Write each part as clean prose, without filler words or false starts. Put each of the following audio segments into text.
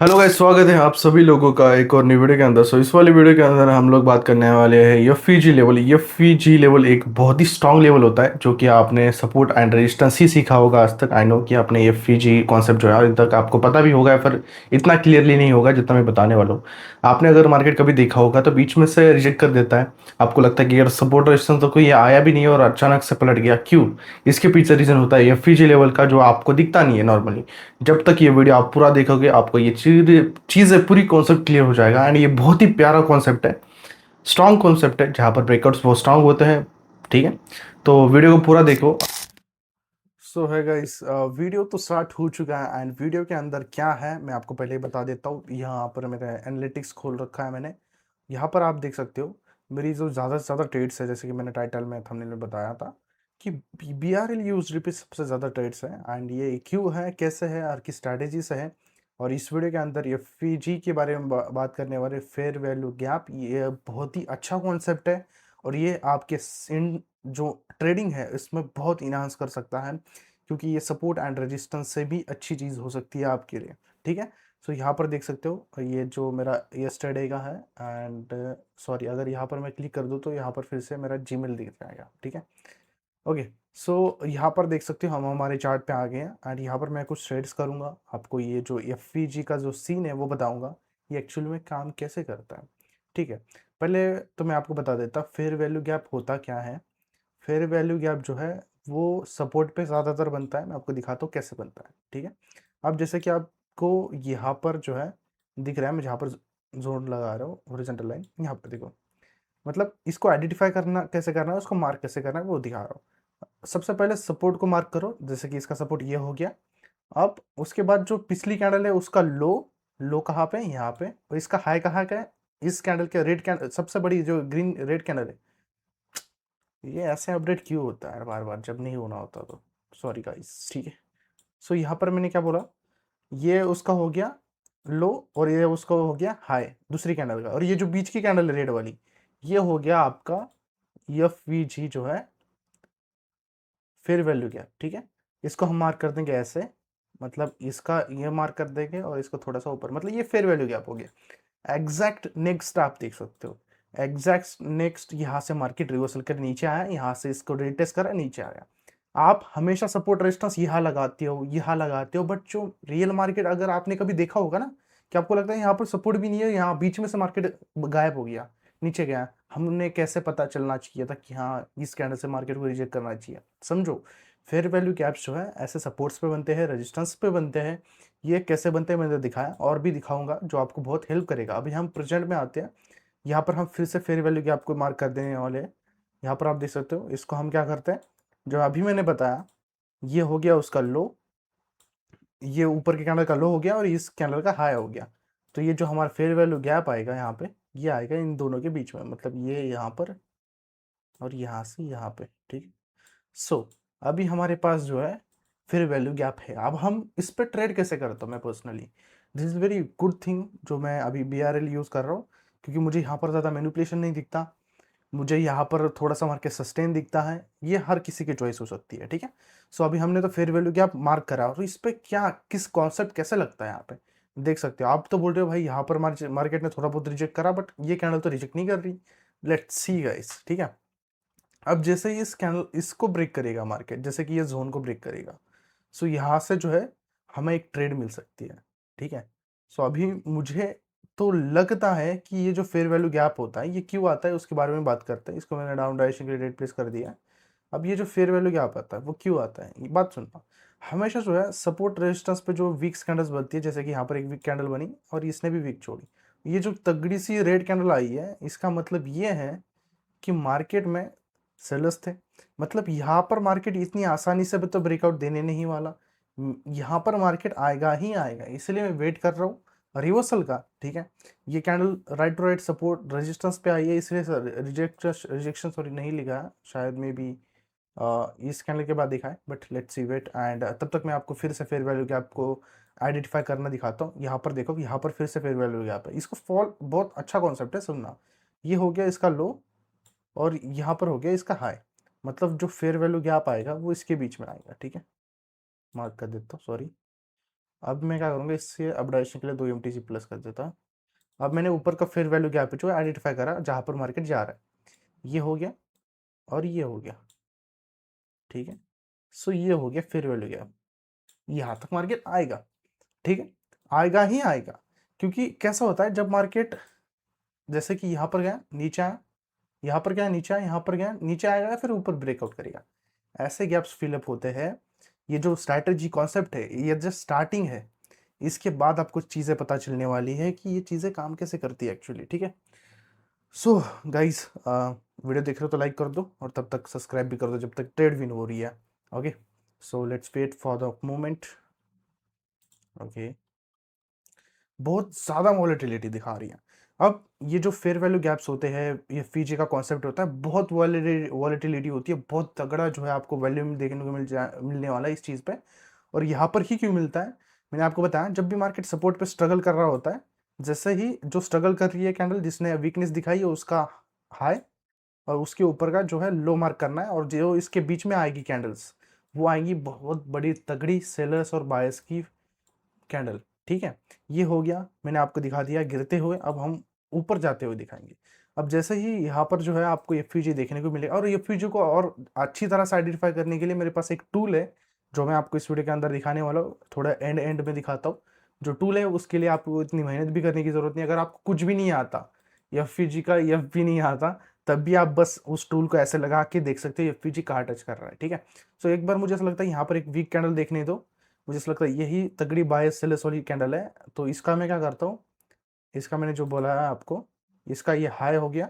Hello guys, स्वागत है आप सभी लोगों का एक और नई वीडियो के अंदर। इस वाली वीडियो के अंदर हम लोग बात करने वाले हैं एफईजी लेवल। एफईजी लेवल एक बहुत ही स्ट्रांग लेवल होता है जो कि आपने सपोर्ट एंड रेजिस्टेंस ही सीखा होगा आज तक। आई नो कि आपने एफईजी कॉन्सेप्ट जो है अभी तक आपको पता भी होगा, पर इतना क्लियरली नहीं होगा जितना मैं बताने वाला हूँ। आपने अगर मार्केट कभी देखा होगा तो बीच में से रिजेक्ट कर देता है। आपको लगता है कि यार सपोर्ट रेजिस्टेंस तो कोई आया भी नहीं है और अचानक से पलट गया, क्यों? इसके पीछे रीजन होता है एफईजी लेवल का, जो आपको दिखता नहीं है नॉर्मली। जब तक ये वीडियो आप पूरा देखोगे आपको ये चीज़ें पूरी कॉन्सेप्ट क्लियर हो जाएगा। एंड ये बहुत ही प्यारा कॉन्सेप्ट है, स्ट्रॉन्ग कॉन्सेप्ट है, जहाँ पर ब्रेकआउट्स बहुत स्ट्रांग होते हैं। ठीक है, तो वीडियो को पूरा देखो। सो है गाइस, वीडियो तो स्टार्ट हो चुका है एंड वीडियो के अंदर क्या है मैं आपको पहले ही बता देता हूँ। यहाँ पर मेरा एनालिटिक्स खोल रखा है मैंने। यहाँ पर आप देख सकते हो मेरी जो ज़्यादा से ज़्यादा ट्रेड्स है, जैसे कि मैंने टाइटल में थंबनेल में बताया था कि BRL यूएसडी पे सबसे ज़्यादा ट्रेड्स है। एंड ये क्यों है, कैसे है और किस स्ट्रैटेजी से है। और इस वीडियो के अंदर एफईजी के बारे में बात करने वाले, फेयर वैल्यू गैप। ये बहुत ही अच्छा कॉन्सेप्ट है और ये आपके इन जो ट्रेडिंग है इसमें बहुत इन्हांस कर सकता है, क्योंकि ये सपोर्ट एंड रेजिस्टेंस से भी अच्छी चीज़ हो सकती है आपके लिए। ठीक है, सो यहाँ पर देख सकते हो ये जो मेरा यस्टरडे का है। एंड सॉरी, अगर यहाँ पर मैं क्लिक कर दूँ तो यहाँ पर फिर से मेरा जीमेल दिख जाएगा। ठीक है, ओके। सो यहाँ पर देख सकते हो हम हमारे चार्ट पे आ गए हैं एंड यहाँ पर मैं कुछ ट्रेड्स करूँगा। आपको ये जो एफवीजी का जो सीन है वो बताऊँगा ये एक्चुअल में काम कैसे करता है। ठीक है, पहले तो मैं आपको बता देता फेयर वैल्यू गैप होता क्या है। फेयर वैल्यू गैप जो है वो सपोर्ट पे ज़्यादातर बनता है। मैं आपको दिखाता हूँ कैसे बनता है। ठीक है, अब जैसे कि आपको यहाँ पर जो है दिख रहा है, मैं जहाँ पर जोन लगा रहा हूँ हॉरिजॉन्टल लाइन, यहाँ पर देखो। मतलब इसको आइडेंटिफाई करना कैसे करना है, उसको मार्क कैसे करना है वो दिखा रहा हूँ। सबसे पहले सपोर्ट को मार्क करो, जैसे कि इसका सपोर्ट ये हो गया। अब उसके बाद जो पिछली कैंडल है उसका लो, लो कहाँ पे, यहाँ पे। और इसका हाई कहाँ का है, इस कैंडल के रेड कैंडल, सबसे बड़ी जो ग्रीन रेड कैंडल है। ये ऐसे अपडेट क्यों होता है बार बार जब नहीं होना होता तो, सॉरी गाइस। ठीक है, सो यहाँ पर मैंने क्या बोला, ये उसका हो गया लो और ये उसका हो गया हाई दूसरी कैंडल का। और ये जो बीच की कैंडल है रेड वाली, ये हो गया आपका एफवीजी जो है फेयर वैल्यू गैप। ठीक है, इसको हम मार्क कर देंगे ऐसे, मतलब इसका ये मार्क कर देंगे और इसको थोड़ा सा ऊपर, मतलब ये फेयर वैल्यू गैप हो गया। एग्जैक्ट नेक्स्ट आप देख सकते हो, एग्जैक्ट नेक्स्ट यहाँ से मार्केट रिवर्सल कर नीचे आया, यहाँ से इसको रिटेस्ट करा नीचे आया। आप हमेशा सपोर्ट रेजिस्टेंस यहाँ लगाते हो, यहाँ लगाते हो, बट जो रियल मार्केट अगर आपने कभी देखा होगा ना कि आपको लगता है यहाँ पर सपोर्ट भी नहीं है, यहाँ बीच में से मार्केट गायब हो गया, नीचे गया। हमने कैसे पता चलना चाहिए था कि हाँ इस कैंडल से मार्केट को रिजेक्ट करना चाहिए। समझो, फेयर वैल्यू गैप्स जो है ऐसे सपोर्ट्स पे बनते हैं, रेजिस्टेंस पे बनते हैं। ये कैसे बनते हैं मैंने दिखाया और भी दिखाऊंगा जो आपको बहुत हेल्प करेगा। अभी हम प्रेजेंट में आते हैं, यहाँ पर हम फिर से फेयर वैल्यू गैप को मार्क कर देने वाले हैं। यहाँ पर आप देख सकते हो, इसको हम क्या करते हैं, जो अभी मैंने बताया ये हो गया उसका लो, ये ऊपर के कैंडल का लो हो गया और इस कैंडल का हाई हो गया। तो ये जो हमारा फेयर वैल्यू गैप आएगा यहाँ पे, ये आएगा इन दोनों के बीच में, मतलब ये यहाँ पर और यहाँ से यहाँ पे। ठीक, सो अभी हमारे पास जो है फिर वैल्यू गैप है। अब हम इस पर ट्रेड कैसे करता हूँ मैं personally, this is very good thing जो मैं अभी BRL यूज़ कर रहा हूँ, क्योंकि मुझे यहाँ पर ज़्यादा मैनिपुलेशन नहीं दिखता, मुझे यहाँ पर थोड़ा सा मार्केट सस्टेन दिखता है। ये हर किसी की चॉइस हो सकती है। ठीक है, सो अभी हमने तो फेयर वैल्यू गैप मार्क करा और इस पर क्या किस कॉन्सेप्ट कैसे लगता है यहाँ पे देख सकते हो। आप तो बोल रहे हो भाई यहाँ पर मार्केट ने थोड़ा बहुत रिजेक्ट करा, बट ये कैंडल तो रिजेक्ट नहीं कर रही। Let's see guys. ठीक है, अब जैसे ही इस कैंडल इसको ब्रेक करेगा मार्केट, जैसे कि ये जोन को ब्रेक करेगा, सो यहाँ से जो है हमें एक ट्रेड मिल सकती है। ठीक है, सो अभी मुझे तो लगता है कि ये जो फेयर वैल्यू गैप होता है ये क्यों आता है उसके बारे में बात करते हैं। इसको मैंने डाउन डायरेक्शन के लिए रेड प्लेस कर दिया है। अब ये जो फेयर वैल्यू गैप आता है वो क्यों आता है, ये बात सुनना। हमेशा जो है सपोर्ट रेजिस्टेंस पे जो वीक कैंडल्स बनती है, जैसे कि यहाँ पर एक वीक कैंडल बनी और इसने भी वीक छोड़ी, ये जो तगड़ी सी रेड कैंडल आई है, इसका मतलब ये है कि मार्केट में सेलर्स थे। मतलब यहाँ पर मार्केट इतनी आसानी से भी तो ब्रेकआउट देने नहीं वाला, यहाँ पर मार्केट आएगा ही आएगा, इसलिए मैं वेट कर रहा हूँ रिवर्सल का। ठीक है, ये candle right to right support resistance पे आई है, इसलिए रिजेक्शन सॉरी नहीं लिखा है, शायद में भी इस कैंडल के बाद दिखा है, but let's see wait. And तब तक मैं आपको फिर से फेयर वैल्यू गैप को आइडेंटिफाई करना दिखाता हूँ। यहाँ पर देखो, यहाँ पर फिर से फेयर वैल्यू गैप है, इसको फॉल बहुत अच्छा कॉन्सेप्ट है, सुनना। ये हो गया इसका लो और यहाँ पर हो गया इसका हाई, मतलब जो फेयर वैल्यू गैप आएगा वो इसके बीच में आएगा। ठीक है, मार्क कर देता हूँ, सॉरी। अब मैं क्या करूँगा, इससे अपडाइजेशन के लिए 2 एमटीसी प्लस कर देता। अब मैंने ऊपर का फेयर वैल्यू गैप जो है आइडेंटिफाई करा जहाँ पर मार्केट जा रहा है, ये हो गया और ये हो गया, ठीक है। सो ये हो गया फेयर वैल्यू गैप, यहाँ तक मार्केट आएगा, ठीक है, आएगा ही आएगा। क्योंकि कैसा होता है जब मार्केट जैसे कि यहाँ पर गया नीचे आया, यहाँ पर गया नीचे आया, यहाँ पर गया नीचे आएगा, फिर ऊपर ब्रेकआउट करेगा, ऐसे गैप्स फिलअप होते हैं। ये जो स्ट्रैटेजी कॉन्सेप्ट है ये जस्ट स्टार्टिंग है, इसके बाद आपको चीज़ें पता चलने वाली है कि ये चीज़ें काम कैसे करती है एक्चुअली, ठीक है। सो गाइस, वीडियो देख रहे हो तो लाइक कर दो और तब तक सब्सक्राइब भी कर दो जब तक ट्रेड विन हो रही है। Okay, so let's wait for the moment. Okay, बहुत ज़्यादा वॉलेटिलिटी दिखा रही है। अब ये जो फेयर वैल्यू गैप्स होते हैं, ये फीजी का कॉन्सेप्ट होता है, बहुत वॉलेटिलिटी होती है, बहुत तगड़ा जो है आपको वैल्यूम देखने को मिलने वाला है इस चीज़ पे। और यहाँ पर ही क्यों मिलता है, मैंने आपको बताया, जब भी मार्केट सपोर्ट पे स्ट्रगल कर रहा होता है, जैसे ही जो स्ट्रगल कर रही है कैंडल जिसने वीकनेस दिखाई है उसका हाई और उसके ऊपर का जो है लो मार्क करना है, और जो इसके बीच में आएगी कैंडल्स वो आएंगी बहुत बड़ी तगड़ी सेलर्स और बायर्स की कैंडल, ठीक है। ये हो गया, मैंने आपको दिखा दिया गिरते हुए, अब हम ऊपर जाते हुए दिखाएंगे। अब जैसे ही यहाँ पर जो है आपको एफयूजी देखने को मिलेगा, और एफयूजी को और अच्छी तरह से आइडेंटिफाई करने के लिए मेरे पास एक टूल है जो मैं आपको इस वीडियो के अंदर दिखाने वाला हूँ, थोड़ा एंड एंड में दिखाता हूँ। जो टूल है उसके लिए आपको इतनी मेहनत भी करने की जरूरत नहीं, अगर आपको कुछ भी नहीं आता, एफयूजी का एफ भी नहीं आता, तब भी आप बस उस टूल को ऐसे लगा के देख सकते हो एफयूजी कहाँ टच कर रहा है, ठीक है। सो एक बार मुझे ऐसा लगता है यहाँ पर एक वीक कैंडल देखने दो, मुझे ऐसा लगता है यही तगड़ी बायस सेल्स वाली कैंडल है, तो इसका मैं क्या करता हूँ, इसका मैंने जो बोला है आपको, इसका ये हाई हो गया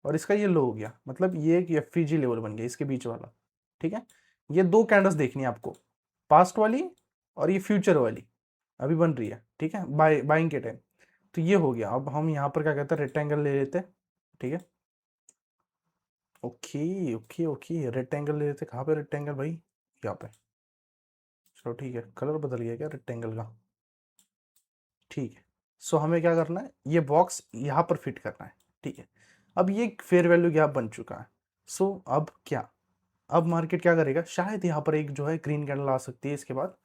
और इसका ये लो हो गया, मतलब ये एक एफईजी लेवल बन गया इसके बीच वाला, ठीक है। ये दो कैंडल्स देखनी है आपको, पास्ट वाली और ये फ्यूचर वाली अभी बन रही है, ठीक है, बाइंग के टाइम। तो ये हो गया, अब हम यहाँ पर क्या कहते हैं रेक्टेंगल ले लेते हैं, ठीक है। ओके ओके ओके, रेक्टेंगल ले लेते, कहाँ पे रेक्टेंगल भाई, यहाँ पे। चलो ठीक है, कलर बदल गया क्या रेक्टेंगल का, ठीक है। सो हमें क्या करना है, ये बॉक्स यहाँ पर फिट करना है, ठीक है। अब ये फेयर वैल्यू गैप बन चुका है। सो अब क्या, अब मार्केट क्या करेगा, शायद यहाँ पर एक जो है ग्रीन कैंडल आ सकती है इसके बाद,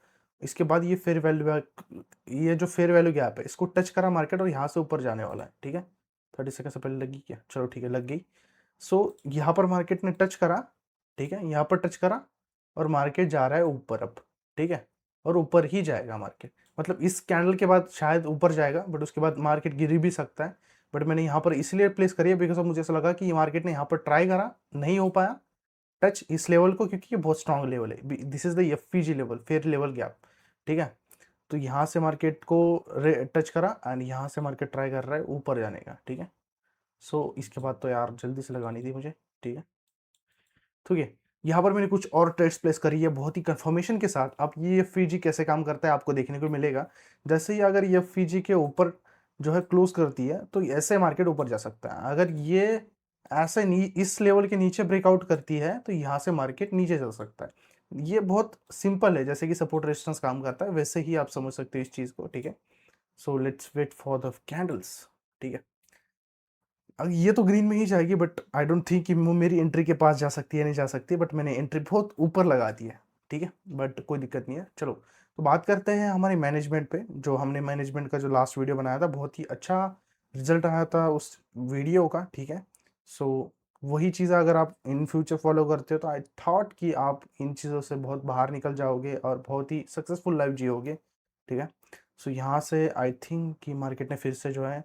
इसके बाद ये फेयर वैल्यू, ये जो फेयर वैल्यू गैप है इसको टच करा मार्केट और यहाँ से ऊपर जाने वाला है, ठीक है। 30 सेकंड से पहले लगी क्या, चलो ठीक है लग गई। सो यहाँ पर मार्केट ने टच करा, ठीक है, यहाँ पर टच करा और मार्केट जा रहा है ऊपर अब, ठीक है, और ऊपर ही जाएगा मार्केट, मतलब इस कैंडल के बाद शायद ऊपर जाएगा, बट उसके बाद मार्केट गिर भी सकता है। बट मैंने यहाँ पर इसलिए प्लेस करी है बिकॉज मुझे ऐसा लगा कि मार्केट ने यहाँ पर ट्राई करा, नहीं हो पाया टच इस लेवल को, क्योंकि ये बहुत स्ट्रांग लेवल है, this is the FPG level, fair level gap, ठीक है। तो यहाँ से मार्केट को टच करा एंड यहाँ से मार्केट ट्राई कर रहा है ऊपर जाने का, ठीक है। सो इसके बाद तो यार जल्दी से लगानी थी मुझे, ठीक है। ठीक है, यहाँ पर मैंने कुछ और ट्रेड्स प्लेस करी है बहुत ही कंफर्मेशन के साथ। अब ये एफईजी कैसे काम करता है आपको देखने को मिलेगा, जैसे ही अगर ये एफईजी के ऊपर जो है क्लोज करती है तो ऐसे मार्केट ऊपर जा सकता है, अगर ये ऐसे इस लेवल के नीचे ब्रेकआउट करती है तो यहाँ से मार्केट नीचे जा सकता है। ये बहुत सिंपल है, जैसे कि सपोर्ट रेजिस्टेंस काम करता है वैसे ही आप समझ सकते हो इस चीज़ को, ठीक है। So let's wait for the candles, ठीक है। अब ये तो ग्रीन में ही जाएगी, बट आई डोंट थिंक कि वो मेरी एंट्री के पास जा सकती है, नहीं जा सकती, बट मैंने एंट्री बहुत ऊपर लगा दी है, ठीक है, बट कोई दिक्कत नहीं है। चलो तो बात करते हैं हमारे मैनेजमेंट पे, जो हमने मैनेजमेंट का जो लास्ट वीडियो बनाया था बहुत ही अच्छा रिजल्ट आया था उस वीडियो का, ठीक है। सो वही चीज़ें अगर आप इन फ्यूचर फॉलो करते हो तो आई थॉट कि आप इन चीज़ों से बहुत बाहर निकल जाओगे और बहुत ही सक्सेसफुल लाइफ जियोगे, ठीक है। सो यहाँ से आई थिंक कि मार्केट ने फिर से जो है,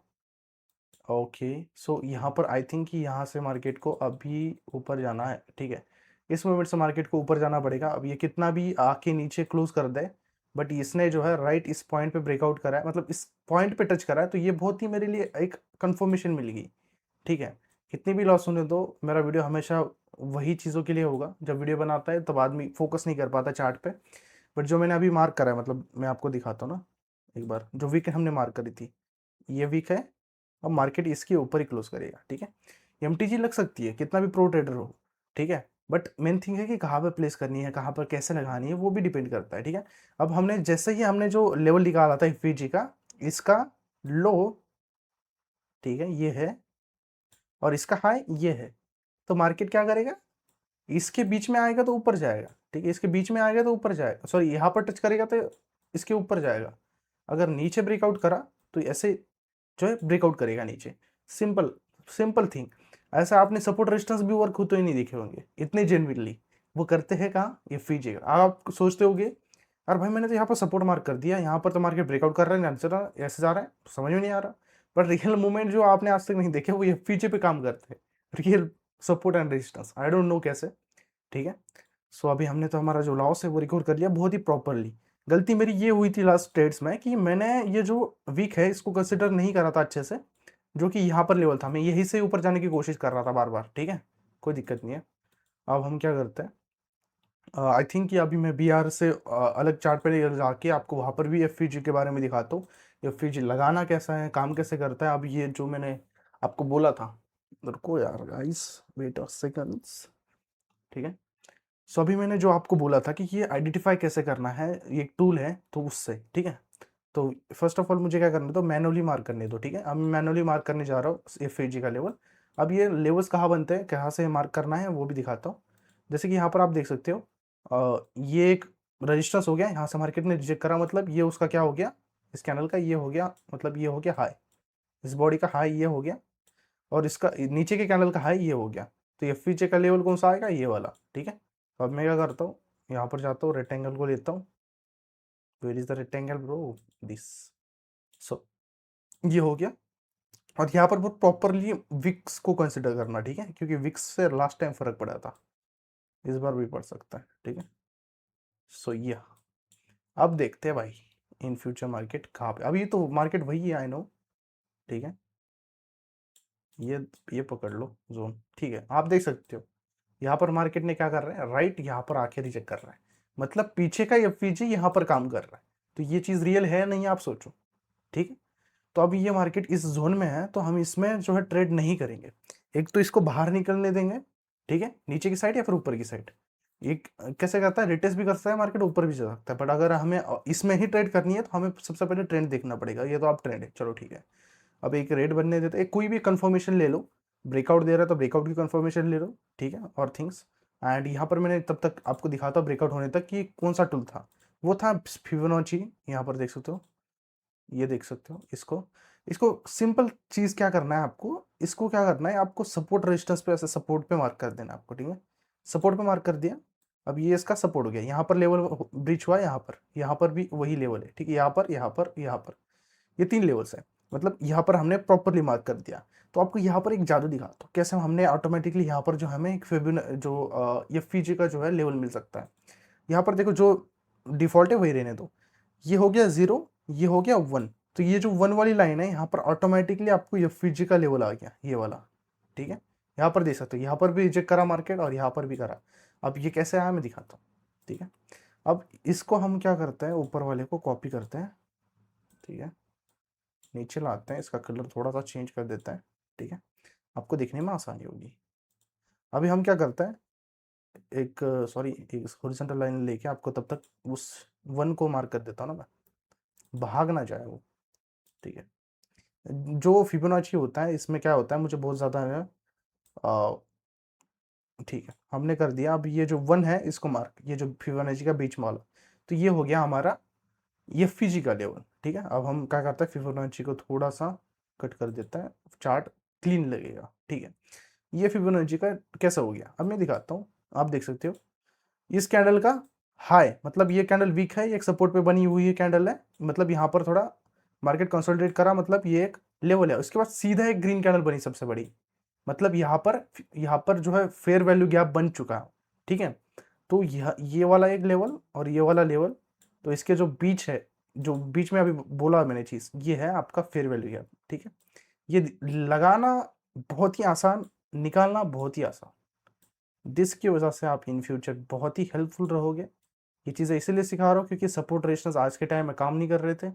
ओके, सो यहाँ पर आई थिंक कि यहाँ से मार्केट को अभी ऊपर जाना है, ठीक है। इस मोमेंट से मार्केट को ऊपर जाना पड़ेगा, अब ये कितना भी आके नीचे क्लोज कर दे, बट इसने जो है राइट इस पॉइंट पे ब्रेकआउट करा है, मतलब इस पॉइंट पे टच करा है, तो ये बहुत ही मेरे लिए एक कंफर्मेशन मिल गई, ठीक है। कितनी भी लॉस होने दो, मेरा वीडियो हमेशा वही चीज़ों के लिए होगा, जब वीडियो बनाता है तब आदमी फोकस नहीं कर पाता चार्ट पे, बट जो मैंने अभी मार्क करा है, मतलब मैं आपको दिखाता हूँ ना एक बार, जो वीक हमने मार्क करी थी ये वीक है, अब मार्केट इसके ऊपर ही क्लोज करेगा, ठीक है। एमटीजी लग सकती है कितना भी प्रो ट्रेडर हो, ठीक है, बट मेन थिंग है कि कहाँ पर प्लेस करनी है, कहाँ पर कैसे लगानी है, वो भी डिपेंड करता है, ठीक है। अब हमने जैसे ही हमने जो लेवल निकाला था एफवीजी का, इसका लो, ठीक है, ये है, और इसका हाई ये है, तो मार्केट क्या करेगा, इसके बीच में आएगा तो ऊपर जाएगा, ठीक है, इसके बीच में आएगा तो ऊपर जाएगा, सॉरी यहाँ पर टच करेगा तो इसके ऊपर जाएगा। अगर नीचे ब्रेकआउट करा तो ऐसे जो है ब्रेकआउट करेगा नीचे। Simple simple thing. ऐसा आपने सपोर्ट रेजिस्टेंस भी वर्क होते ही नहीं देखे होंगे इतने जेन्युइनली। वो करते हैं कहाँ, ये फीजे। आप सोचते होगे यार भाई मैंने तो यहाँ पर सपोर्ट मार्क कर दिया, यहाँ पर तो मार्केट ब्रेकआउट कर रहा है, ऐसे जा रहा है, समझ में नहीं आ रहा। पर रियल मूवमेंट जो आपने आज तक नहीं देखे वो एफपीजे पे काम करते हैं, real support and resistance. I don't know कैसे। ठीक है। सो अभी हमने तो हमारा जो लॉस है वो रिकवर कर लिया बहुत ही प्रॉपरली। गलती मेरी ये हुई थी लास्ट ट्रेड्स में कि मैंने ये जो वीक है इसको कंसिडर नहीं करा था अच्छे से, जो कि यहाँ पर लेवल था, मैं यहीं से ऊपर जाने की कोशिश कर रहा था बार बार। ठीक है, कोई दिक्कत नहीं है। अब हम क्या करते हैं, आई थिंक कि अभी मैं बीआर से अलग चार्ट पे जाके आपको वहाँ पर भी एफपीजी के बारे में दिखाता हूँ। एफपीजी लगाना कैसा है, काम कैसे करता है। अब ये जो मैंने आपको बोला था, रुको यार गाइस, वेट अ सेकंड्स। ठीक है। सो अभी मैंने जो आपको बोला था कि ये आइडेंटिफाई कैसे करना है, ये एक टूल है तो उससे। ठीक है। तो फर्स्ट ऑफ ऑल मुझे क्या करना है, तो मैनुअली मार्क करने दो। ठीक है, अब मैं मैनुअली मार्क करने जा रहा हूँ एफएजी का लेवल। अब ये लेवल्स कहाँ बनते हैं, कहाँ से मार्क करना है वो भी दिखाता हूँ। जैसे कि यहाँ पर आप देख सकते हो, ये एक रजिस्टेंस हो गया, यहाँ से मार्केट ने रिजेक्ट करा, मतलब ये उसका क्या हो गया, इस कैनल का ये हो गया, मतलब ये हो गया हाई, इस बॉडी का हाई ये हो गया, और इसका नीचे के कैनल का हाई ये हो गया। तो एफपीजे का लेवल कौन सा आएगा, ये वाला। ठीक है। तो अब मैं क्या करता हूँ, यहाँ पर जाता हूँ, रेक्टेंगल को लेता हूँ। Where is the rectangle bro, this. So ये हो गया। और यहाँ पर बहुत प्रॉपरली विक्स को कंसिडर करना। ठीक है, क्योंकि विक्स से लास्ट टाइम फर्क पड़ा था, इस बार भी पड़ सकता है। ठीक है। सो ये अब देखते हैं भाई इन फ्यूचर मार्केट कहाँ पे। अब ये तो मार्केट वही है, आई नो। ठीक है, ये पकड़ लो जोन। ठीक है, आप देख सकते हो यहाँ पर मार्केट ने क्या कर रहा है, राइट यहाँ पर आके रिजेक्ट कर रहा है, मतलब पीछे का एफवीजी यहाँ पर काम कर रहा है। तो ये चीज़ रियल है नहीं, आप सोचो। ठीक है। तो अब ये मार्केट इस जोन में है तो हम इसमें जो है ट्रेड नहीं करेंगे। एक तो इसको बाहर निकलने देंगे, ठीक है, नीचे की साइड या फिर ऊपर की साइड। एक कैसे करता है, रिटेस्ट भी कर सकता है मार्केट, ऊपर भी जा सकता है। बट अगर हमें इसमें ही ट्रेड करनी है तो हमें सबसे पहले ट्रेंड देखना पड़ेगा। ये तो आप ट्रेंड है, चलो ठीक है। अब एक रेड बनने देते, एक कोई भी कंफर्मेशन ले लो। ब्रेकआउट दे रहा है तो ब्रेकआउट की कंफर्मेशन ले लो। ठीक है, और थिंग्स। एंड यहाँ पर मैंने तब तक आपको दिखाता ब्रेकआउट होने तक कि कौन सा टूल था, वो था फिबोनाची। यहाँ पर देख सकते हो, ये देख सकते हो इसको। इसको सिंपल चीज क्या करना है आपको, इसको क्या करना है आपको, सपोर्ट रेजिस्टेंस पे, ऐसे सपोर्ट पे मार्क कर देना आपको। ठीक है, सपोर्ट पे मार्क कर दिया। अब ये इसका सपोर्ट हो गया, यहाँ पर लेवल ब्रीच हुआ, यहाँ पर भी वही लेवल है। ठीक है, यहाँ पर, यहाँ पर, यहाँ पर, ये 3 लेवल्स है। मतलब यहाँ पर हमने प्रॉपरली मार्क कर दिया। तो आपको यहाँ पर एक जादू दिखाता हूँ कैसे हमने ऑटोमेटिकली यहाँ पर जो हमें एक जो एफपीजी का जो है लेवल मिल सकता है। यहाँ पर देखो, जो डिफॉल्ट है वही रहने दो। ये हो गया 0, ये हो गया 1। तो ये जो 1 वाली लाइन है यहाँ पर ऑटोमेटिकली आपको एफपीजी का लेवल आ गया, ये वाला। ठीक है, यहाँ पर देख सकते हो, यहाँ पर भी रिजेक्ट करा मार्केट और यहाँ पर भी करा। अब ये कैसे आया मैं दिखाता हूँ। ठीक है, अब इसको हम क्या करते हैं, ऊपर वाले को कॉपी करते हैं। ठीक है, नीचे लाते हैं, इसका कलर थोड़ा सा चेंज कर देते हैं। ठीक है, आपको दिखने में आसानी होगी। अभी हम क्या करते हैं, एक सॉरी एक हॉरिजॉन्टल लाइन लेके आपको तब तक उस 1 को मार्क कर देता हूँ ना मैं, भाग ना जाए वो। ठीक है, जो फिबोनाची होता है इसमें क्या होता है, मुझे बहुत ज़्यादा है। ठीक है, हमने कर दिया। अब ये जो 1 है इसको मार्क, ये जो फिबोनाची का बीच में वाला, तो ये हो गया हमारा एफपीजी का लेवल। ठीक है, अब हम क्या करते हैं, फिबोनाची को थोड़ा सा कट कर देता है, चार्ट क्लीन लगेगा। ठीक है, ये फिबोनाची का कैसा हो गया, अब मैं दिखाता हूँ। आप देख सकते हो इस कैंडल का हाई, मतलब ये कैंडल वीक है, ये एक सपोर्ट पे बनी हुई है कैंडल है, मतलब यहाँ पर थोड़ा मार्केट कंसोलिडेट करा, मतलब ये एक लेवल है। उसके बाद सीधा एक ग्रीन कैंडल बनी सबसे बड़ी, मतलब यहाँ पर जो है फेयर वैल्यू गैप बन चुका है। ठीक है, तो यह ये वाला एक लेवल और ये वाला लेवल, तो इसके जो बीच है, जो बीच में अभी बोला मैंने चीज, ये है आपका फेयर वैल्यू गैप। ठीक है, ये लगाना बहुत ही आसान, निकालना बहुत ही आसान, जिसकी वजह से आप इन फ्यूचर बहुत ही हेल्पफुल रहोगे। ये चीज़ें इसीलिए सिखा रहा हूँ क्योंकि सपोर्ट रेजिस्टेंस आज के टाइम में काम नहीं कर रहे थे,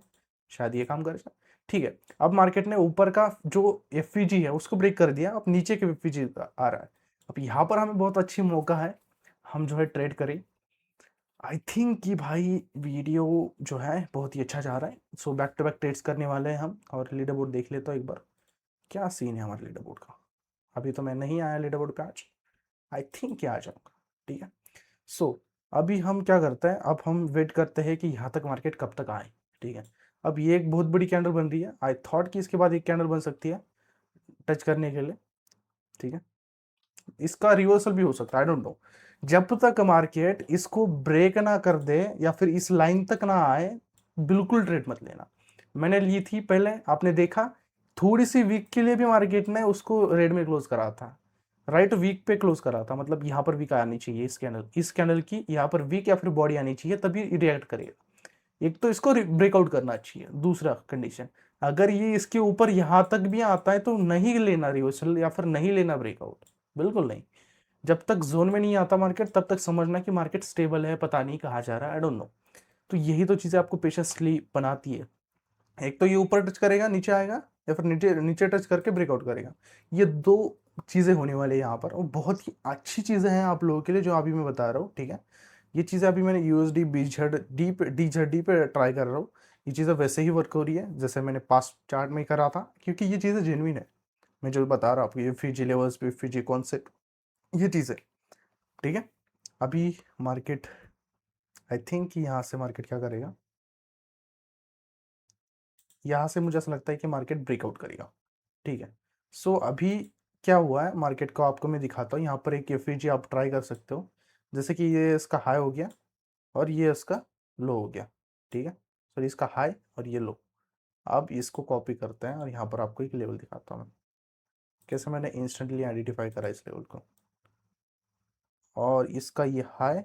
शायद ये काम करेगा। ठीक है, अब मार्केट ने ऊपर का जो एफवीजी है उसको ब्रेक कर दिया, अब नीचे के एफवीजी आ रहा है। अब यहाँ पर हमें बहुत अच्छी मौका है, हम जो है ट्रेड करें। आई थिंक कि भाई वीडियो जो है बहुत ही अच्छा जा रहा है। So back to back trades करने वाले हैं हम। और लीडर बोर्ड देख लेता हूँ एक बार, क्या सीन है हमारे लीडर बोर्ड का। अभी तो मैं नहीं आया लीडर बोर्ड पे आज, आई थिंक क्या आ जाऊँगा। ठीक है, सो अभी हम क्या करते हैं, अब हम वेट करते हैं कि यहाँ तक मार्केट कब तक आए। ठीक है, अब ये एक बहुत बड़ी कैंडल बन रही है, आई थॉट कि इसके बाद एक कैंडल बन सकती है टच करने के लिए। ठीक है, इसका रिवर्सल भी हो सकता है, आई डोंट नो। जब तक मार्केट इसको ब्रेक ना कर दे या फिर इस लाइन तक ना आए, बिल्कुल ट्रेड मत लेना। मैंने ली थी पहले, आपने देखा थोड़ी सी वीक के लिए भी मार्केट ने उसको रेड में क्लोज करा था, राइट, वीक पे क्लोज करा था, मतलब यहाँ पर वीक आनी चाहिए, इस कैंडल की यहाँ पर वीक या फिर बॉडी आनी चाहिए, तभी रिएक्ट करेगा। एक तो इसको ब्रेकआउट करना चाहिए, दूसरा कंडीशन, अगर ये इसके ऊपर यहां तक भी आता है तो नहीं लेना रिवर्सल या फिर नहीं लेना ब्रेकआउट, बिल्कुल नहीं। जब तक जोन में नहीं आता मार्केट तब तक समझना कि मार्केट स्टेबल है, पता नहीं कहाँ जा रहा है, आई डोंट नो। तो यही तो चीजें आपको पेशेंसली बनाती है। एक तो ये ऊपर टच करेगा नीचे आएगा, या फिर नीचे नीचे टच करके ब्रेकआउट करेगा। ये दो चीजें होने वाली है यहाँ पर, और बहुत ही अच्छी चीजें हैं आप लोगों के लिए जो अभी मैं बता रहा हूँ। ठीक है, ये चीजें अभी मैंने यूएसडी डी पे ट्राई कर रहा हूँ। ये चीजें वैसे ही वर्क हो रही है जैसे मैंने पास्ट चार्ट में करा था, क्योंकि ये चीजें जेन्युइन है। मैं जो बता रहा हूँ आपको, ये फीजी लेवल्स पे फीजी कॉन्सेप्ट, ये चीजें। ठीक है, अभी मार्केट, आई थिंक यहाँ से मार्केट क्या करेगा, यहाँ से मुझे ऐसा लगता है कि मार्केट ब्रेकआउट करेगा। ठीक है, सो अभी क्या हुआ है मार्केट को आपको मैं दिखाता हूँ। यहाँ पर एक एफईजी आप ट्राई कर सकते हो, जैसे कि ये इसका हाई हो गया और ये इसका लो हो गया। ठीक है, सॉरी, इसका हाई और ये लो। अब इसको कॉपी करते हैं और यहाँ पर आपको एक लेवल दिखाता हूँ मैं, कैसे मैंने इंस्टेंटली आइडेंटिफाई करा इस लेवल को। और इसका ये हाई,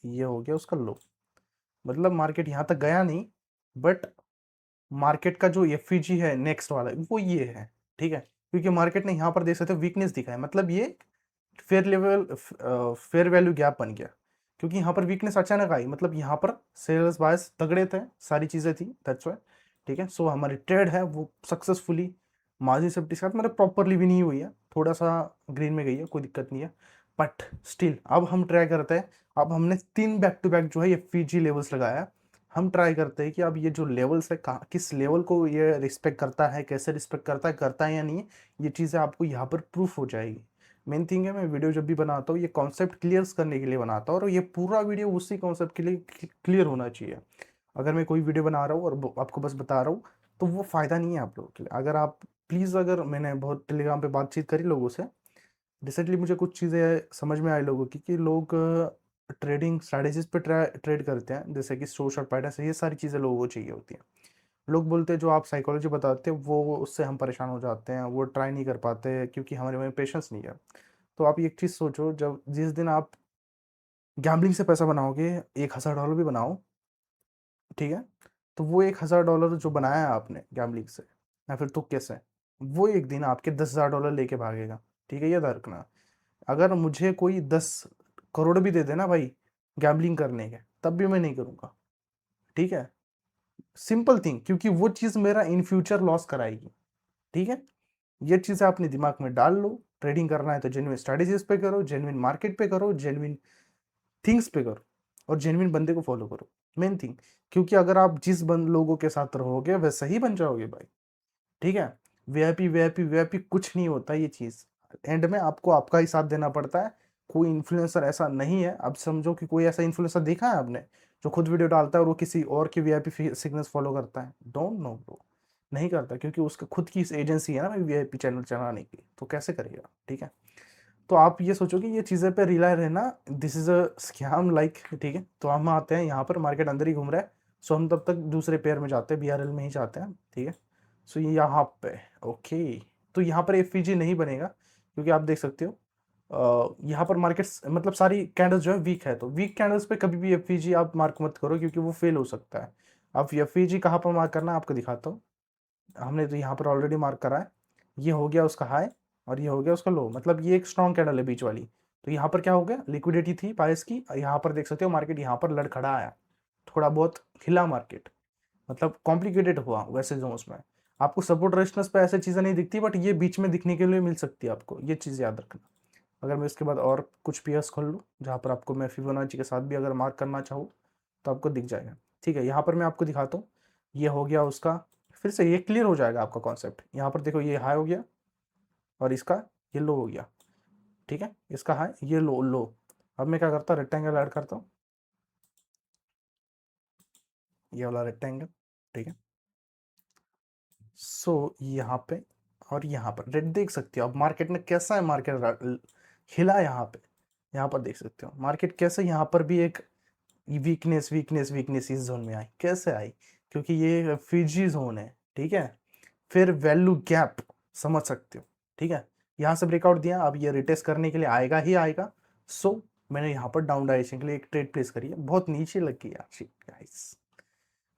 ये हो गया उसका लो, मतलब मार्केट यहाँ तक गया नहीं, बट मार्केट का जो एफईजी है नेक्स्ट वाला वो ये है। ठीक है, क्योंकि मार्केट ने यहाँ पर देख सकते हो वीकनेस दिखा है, मतलब ये फेयर वैल्यू गैप बन गया, क्योंकि यहाँ पर वीकनेस अचानक आई, मतलब यहाँ पर सेल्स बायस तगड़े थे, सारी चीज़ें थी, दैट्स व्हाई। ठीक है, सो हमारी ट्रेड है वो सक्सेसफुली मार्जिन सेफ्टी के साथ मतलब प्रॉपरली भी नहीं हुई है, थोड़ा सा ग्रीन में गई है, कोई दिक्कत नहीं है। बट स्टिल अब हम ट्राई करते हैं, अब हमने 3 बैक टू बैक जो है ये फीजी लेवल्स लगाया, हम ट्राई करते हैं कि अब ये जो लेवल्स है कहाँ किस लेवल को ये रिस्पेक्ट करता है, कैसे रिस्पेक्ट करता है या नहीं, ये चीज़ें आपको यहाँ पर प्रूफ हो जाएगी। मेन थिंग है, मैं वीडियो जब भी बनाता हूँ ये कॉन्सेप्ट क्लियर करने के लिए बनाता हूँ, और ये पूरा वीडियो उसी कॉन्सेप्ट के लिए क्लियर होना चाहिए। अगर मैं कोई वीडियो बना रहा हूँ और आपको बस बता रहा हूँ तो वो फ़ायदा नहीं है आप लोगों के लिए। अगर आप प्लीज़, अगर मैंने बहुत टेलीग्राम पे बातचीत करी लोगों से रिसेंटली, मुझे कुछ चीज़ें समझ में आई लोगों की, कि लोग ट्रेडिंग स्ट्रैटेजीज पे ट्रेड करते हैं, जैसे कि स्टोर शॉर्ट पैटर्न से, ये सारी चीज़ें लोगों को चाहिए होती हैं। लोग बोलते हैं जो आप साइकोलॉजी बताते हैं वो, उससे हम परेशान हो जाते हैं, वो ट्राई नहीं कर पाते क्योंकि हमारे में पेशेंस नहीं है। तो आप एक चीज़ सोचो, जब जिस दिन आप गैम्बलिंग से पैसा बनाओगे, $1000 भी बनाओ, ठीक है, तो वो $1000 जो बनाया है आपने गैम्बलिंग से या फिर तुक्के से, वो एक दिन आपके $10,000 लेके भागेगा। ठीक है, ये याद रखना। अगर मुझे कोई 10 करोड़ भी दे देना भाई गैम्बलिंग करने के, तब भी मैं नहीं करूँगा। ठीक है, सिंपल थिंग, क्योंकि वो चीज़ मेरा इन फ्यूचर लॉस कराएगी। ठीक है, ये चीज़ें अपने दिमाग में डाल लो। ट्रेडिंग करना है तो जेन्युइन स्ट्रेटेजीज पे करो, जेन्युइन मार्केट पे करो, जेन्युइन थिंग्स पे करो, और जेन्युइन बंदे को फॉलो करो, मेन थिंग। क्योंकि अगर आप जिस लोगों के साथ रहोगे वैसे ही बन जाओगे भाई। ठीक है, वीआईपी वीआईपी वीआईपी कुछ नहीं होता ये चीज़, एंड में आपको आपका ही साथ देना पड़ता है। कोई इन्फ्लुएंसर ऐसा नहीं है, अब समझो कि कोई ऐसा इन्फ्लुएंसर देखा है आपने जो खुद वीडियो डालता है और वो किसी और की वीआईपी सिग्नल्स फॉलो करता है? डोंट नो ब्रो, नहीं करता, क्योंकि उसका खुद की एजेंसी है ना वीआईपी चैनल चलाने की, तो कैसे करेगा? ठीक है, तो आप ये सोचो कि ये चीज़ें पे रिलाई रहना, this is a scam like. ठीक है, तो हम आते हैं यहाँ पर, मार्केट अंदर ही घूम रहा है, सो हम तब तक दूसरे पेयर में जाते हैं, बीआरएल में ही जाते हैं। ठीक है, सो ये यहाँ पे, ओके, तो यहाँ पर एफईजी नहीं बनेगा, क्योंकि आप देख सकते हो यहाँ पर मार्केट मतलब सारी कैंडल्स जो है वीक है, तो वीक कैंडल्स पे कभी भी एफईजी आप मार्क मत करो, क्योंकि वो फेल हो सकता है। अब एफईजी कहाँ पर मार्क करना है आपको दिखाता हूँ। हमने तो यहाँ पर ऑलरेडी मार्क करा है, ये हो गया उसका हाई और ये हो गया उसका लो, मतलब ये एक स्ट्रॉन्ग कैंडल है बीच वाली। तो यहाँ पर क्या हो गया, लिक्विडिटी थी बायस की, यहाँ पर देख सकते हो मार्केट यहाँ पर लड़खड़ा आया, थोड़ा बहुत हिला मार्केट, मतलब कॉम्प्लिकेटेड हुआ वैसे जोन्स में। आपको सपोर्ट रेजिस्टेंस पे ऐसे चीज़ें नहीं दिखती, बट ये बीच में दिखने के लिए मिल सकती है आपको, ये चीज़ याद रखना। अगर मैं इसके बाद और कुछ पेयर्स खोल लूँ जहाँ पर आपको मैं फिबोनाची के साथ भी अगर मार्क करना चाहूँ तो आपको दिख जाएगा। ठीक है, यहाँ पर मैं आपको दिखाता हूँ, ये हो गया उसका, फिर से ये क्लियर हो जाएगा आपका कॉन्सेप्ट। यहाँ पर देखो, ये हाई हो गया और इसका ये लो हो गया। ठीक है, इसका हाई, ये लो लो, अब मैं क्या करता हूँ, रेक्टेंगल ऐड करता हूँ, ये वाला रेक्टेंगल, ठीक है। सो यहाँ पे और यहाँ पर रेड देख सकते हो अब मार्केट में कैसा है, मार्केट हिला यहाँ पे, यहाँ पर देख सकते हो मार्केट कैसे यहाँ पर भी एक वीकनेस वीकनेस वीकनेस इस जोन में आई, कैसे आई, क्योंकि ये फिजी जोन है, ठीक है। फिर वैल्यू गैप समझ सकते हो, ठीक है। यहाँ से ब्रेकआउट दिया, अब ये रिटेस्ट करने के लिए आएगा ही आएगा। सो मैंने यहाँ पर डाउन डायरेक्शन के लिए एक ट्रेड प्लेस करी है, बहुत नीचे लग गई यार गाइस।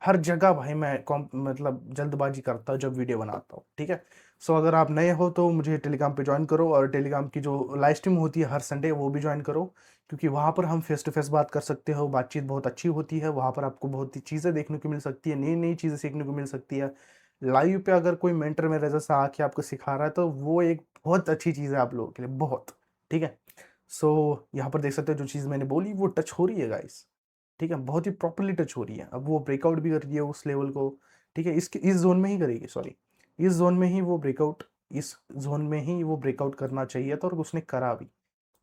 हर जगह भाई मैं मतलब जल्दबाजी करता हूँ जब वीडियो बनाता हूँ, ठीक है। सो अगर आप नए हो तो मुझे टेलीग्राम पे ज्वाइन करो, और टेलीग्राम की जो लाइव स्ट्रीम होती है हर संडे वो भी ज्वाइन करो, क्योंकि वहाँ पर हम फेस टू फेस बात कर सकते हो, बातचीत बहुत अच्छी होती है, वहाँ पर आपको बहुत ही चीज़ें देखने को मिल सकती है, नई नई चीज़ें सीखने को मिल सकती है। लाइव पे अगर कोई मेंटर मेरे जैसा आके आपको सिखा रहा है तो वो एक बहुत अच्छी चीज़ है आप लोगों के लिए, बहुत, ठीक है। सो यहाँ पर देख सकते हो जो चीज़ मैंने बोली वो टच हो रही है गाइस, ठीक है, बहुत ही प्रॉपर्ली टच हो रही है। अब वो ब्रेकआउट भी कर रही है उस लेवल को, ठीक है, इसके इस जोन में ही करेगी, सॉरी, इस जोन में ही वो ब्रेकआउट, इस जोन में ही वो ब्रेकआउट करना चाहिए था, और उसने करा भी।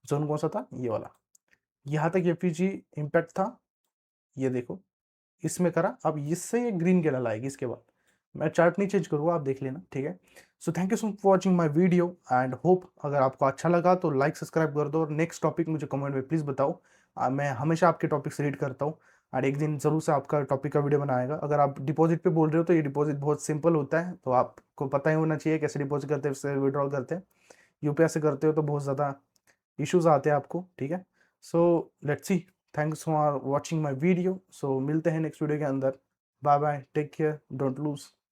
जोन कौन सा था, ये वाला, यहाँ तक एफपीजी इम्पैक्ट था, ये देखो इसमें करा, अब इससे ये ग्रीन कैंडल आएगी इसके बाद, मैं चार्ट नहीं चेंज करूँगा, आप देख लेना, ठीक है। So thank you so much for watching my video, and hope अगर आपको अच्छा लगा तो लाइक सब्सक्राइब कर दो, और नेक्स्ट टॉपिक मुझे कमेंट में प्लीज़ बताओ। मैं हमेशा आपके टॉपिक्स रीड करता हूँ, और एक दिन ज़रूर से आपका टॉपिक का वीडियो बनाएगा। अगर आप डिपॉजिट पे बोल रहे हो तो ये डिपॉजिट बहुत सिंपल होता है, तो आपको पता ही होना चाहिए कैसे डिपॉजिट करते हैं, उससे विड्रॉल करते हैं। यूपीआई से करते हो तो बहुत ज़्यादा इश्यूज आते हैं आपको, ठीक है। So let's see, thanks for watching my video. So मिलते हैं नेक्स्ट वीडियो के अंदर, bye bye, take care, don't loose.